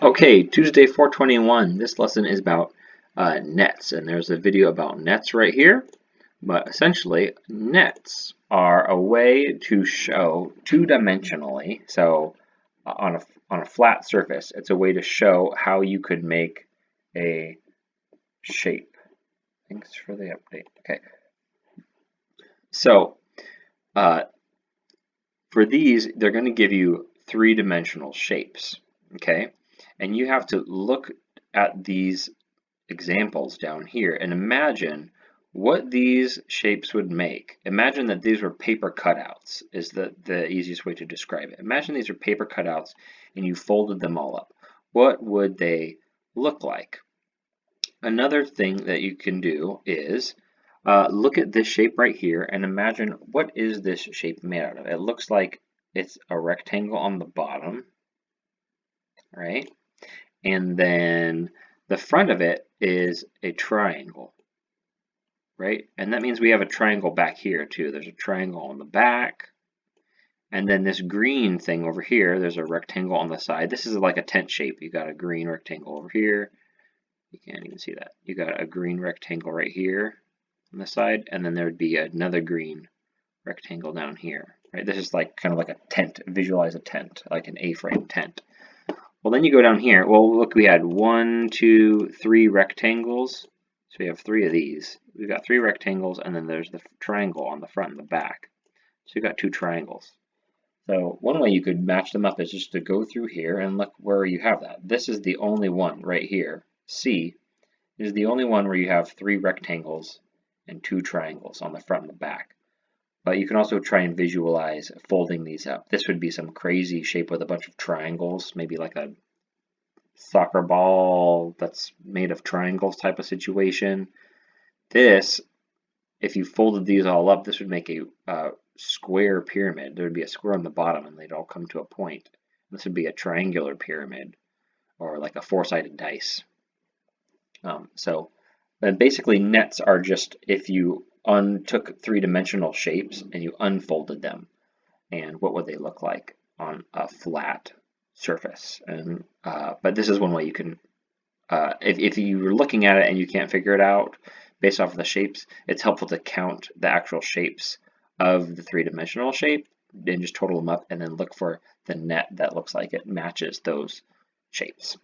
Okay, Tuesday 421. This lesson is about nets, and there's a video about nets right here. But essentially, nets are a way to show two-dimensionally, so on a flat surface, it's a way to show how you could make a shape. Thanks for the update. Okay, so uh, for these, they're going to give you three-dimensional shapes. Okay, and you have to look at these examples down here and imagine what these shapes would make. Imagine that these were paper cutouts is the easiest way to describe it. Imagine these are paper cutouts and you folded them all up. What would they look like? Another thing that you can do is look at this shape right here and imagine what is this shape made out of. It looks like it's a rectangle on the bottom, right? And then the front of it is a triangle, right? And that means we have a triangle back here too. There's a triangle on the back. And then this green thing over here, there's a rectangle on the side. This is like a tent shape. You got a green rectangle over here. You can't even see that. You got a green rectangle right here on the side, and then there would be another green rectangle down here, right? This is like kind of like a tent. Visualize a tent, like an A-frame tent. Well, then you go down here. Well, look, we had 1, 2, 3 rectangles. So we have 3 of these. We've got 3 rectangles, and then there's the triangle on the front and the back. So you've got 2 triangles. So one way you could match them up is just to go through here and look where you have that. This is the only one right here. C is the only one where you have 3 rectangles and 2 triangles on the front and the back. But you can also try and visualize folding these up. This would be some crazy shape with a bunch of triangles, maybe like a soccer ball that's made of triangles type of situation. This, if you folded these all up, this would make a square pyramid. There would be a square on the bottom and they'd all come to a point. This would be a triangular pyramid or like a four-sided dice. But basically nets are just if you took three-dimensional shapes and you unfolded them, and what would they look like on a flat surface? And but this is one way you can, if you're looking at it and you can't figure it out based off of the shapes, it's helpful to count the actual shapes of the three-dimensional shape and just total them up and then look for the net that looks like it matches those shapes.